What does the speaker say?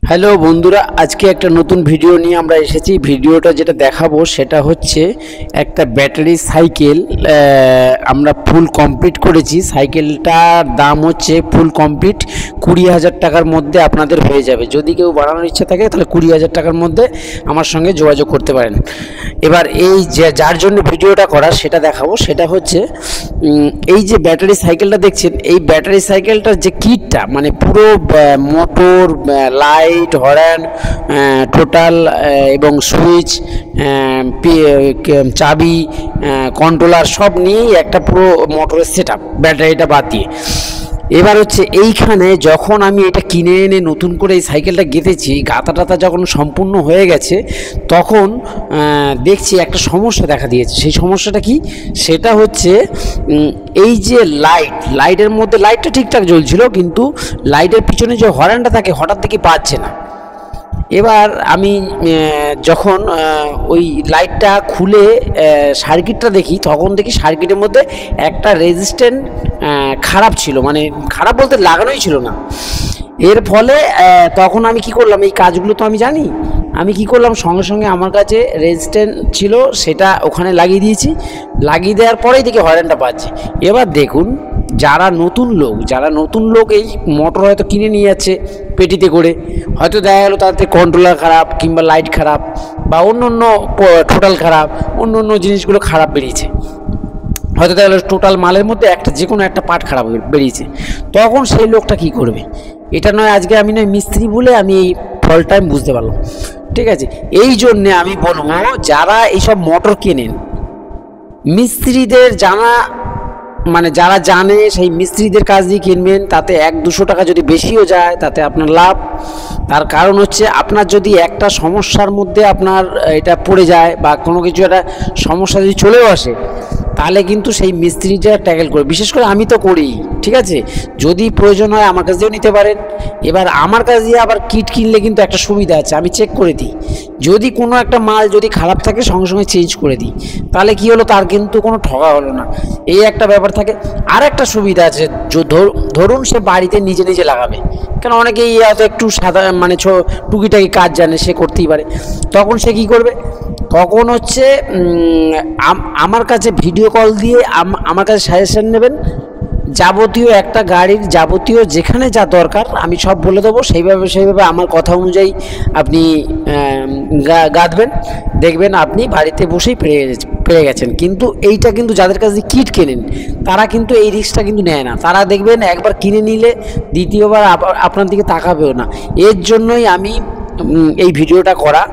Hello বন্ধুরা, আজকে একটা নতুন ভিডিও নিয়ে আমরা এসেছি। ভিডিওটা যেটা দেখাবো সেটা হচ্ছে একটা ব্যাটারি সাইকেল। আমরা ফুল কমপ্লিট করেছি। সাইকেলটার দাম হচ্ছে ফুল কমপ্লিট 20,000 টাকার মধ্যে আপনাদের হয়ে যাবে। যদি কেউ বানানোর ইচ্ছা থাকে তাহলে 20,000 টাকার মধ্যে আমার সঙ্গে যোগাযোগ করতে পারেন। এবার এই যার জন্য ভিডিওটা করা সেটা দেখাবো। সেটা হচ্ছে এই যে ব্যাটারি সাইকেলটা দেখছেন, এই ব্যাটারি সাইকেলটার যে কিটটা মানে পুরো মোটর, লাইট, হর্ন, টোটাল এবং সুইচ, চাবি, কন্ট্রোলার সব নিয়েই একটা পুরো মোটরের সেটআপ, ব্যাটারিটা বাদ দিয়ে। এবার হচ্ছে এইখানে যখন আমি এটা কিনে এনে নতুন করে এই সাইকেলটা গেঁথেছি, গাঁথা টাতা যখন সম্পূর্ণ হয়ে গেছে তখন দেখছি একটা সমস্যা দেখা দিয়েছে। সেই সমস্যাটা কি? সেটা হচ্ছে এই যে লাইটের মধ্যে লাইটটা ঠিকঠাক জ্বলছিল, কিন্তু লাইটের পিছনে যে হর্নটা থাকে হঠাৎ দেখি বাজছে না। এবার আমি যখন ওই লাইটটা খুলে সার্কিটটা দেখি, তখন দেখি সার্কিটের মধ্যে একটা রেজিস্ট্যান্স খারাপ ছিল, মানে খারাপ বলতে লাগানোই ছিল না। এর ফলে তখন আমি কি করলাম, এই কাজগুলো তো আমি জানি, আমি কি করলাম সঙ্গে সঙ্গে আমার কাছে রেজিস্ট্যান্স ছিল সেটা ওখানে লাগিয়ে দিয়েছি। লাগিয়ে দেওয়ার পরেই দেখি হর্নটা বাজছে। এবার দেখুন, যারা নতুন লোক এই মোটর হয়তো কিনে নিয়ে যাচ্ছে পেটিতে করে, হয়তো দেখা গেলো তাতে কন্ট্রোলার খারাপ কিংবা লাইট খারাপ বা অন্য টোটাল খারাপ, অন্য জিনিসগুলো খারাপ বেরিয়েছে, হয়তো দেখা গেলো টোটাল মালের মধ্যে একটা যে কোনো একটা পার্ট খারাপ বেরিয়েছে। তখন সেই লোকটা কি করবে? এটা নয় আজকে আমি নয় মিস্ত্রি বলে আমি এই ফলটা আমি বুঝতে পারলাম, ঠিক আছে? এই জন্যে আমি বলবো, যারা এইসব মোটর কেনেন, মিস্ত্রিদের জানা, মানে যারা জানে সেই মিস্ত্রিদের কাজ দিয়ে কিনবেন। তাতে 1-200 টাকা যদি বেশিও যায় তাতে আপনার লাভ। তার কারণ হচ্ছে, আপনার যদি একটা সমস্যার মধ্যে আপনার এটা পড়ে যায় বা কোনো কিছু একটা সমস্যা যদি চলেও আসে, তাহলে কিন্তু সেই মিস্ত্রিটা ট্যাকেল করে। বিশেষ করে আমি তো করি, ঠিক আছে? যদি প্রয়োজন হয় আমার কাছ দিয়েও নিতে পারেন। এবার আমার কাছ দিয়ে আবার কিট কিনলে কিন্তু একটা সুবিধা আছে, আমি চেক করে দিই। যদি কোনো একটা মাল যদি খারাপ থাকে সঙ্গে সঙ্গে চেঞ্জ করে দিই। তাহলে কি হলো, তার কিন্তু কোনো ঠকা হলো না, এই একটা ব্যাপার থাকে। আর একটা সুবিধা আছে, ধরুন সে বাড়িতে নিজে নিজে লাগাবে, কেন অনেকেই হয়তো একটু সাধারণ মানে টুকিটাকি কাজ জানে, সে করতেই পারে। তখন সে কী করবে? তখন হচ্ছে আমার কাছে ভিডিও কল দিয়ে আমার কাছে সাজেশন নেবেন। যাবতীয় একটা গাড়ির যাবতীয় যেখানে যা দরকার আমি সব বলে দেবো। সেইভাবে আমার কথা অনুযায়ী আপনি গাঁথবেন, দেখবেন আপনি বাড়িতে বসেই পেরে গেছেন। কিন্তু এইটা কিন্তু যাদের কাছে কিট কেনেন তারা কিন্তু এই রিস্কটা কিন্তু নেয় না। তারা দেখবেন একবার কিনে নিলে দ্বিতীয়বার আপনার দিকে তাকাবেও না। এর জন্যই আমি এই ভিডিওটা করা।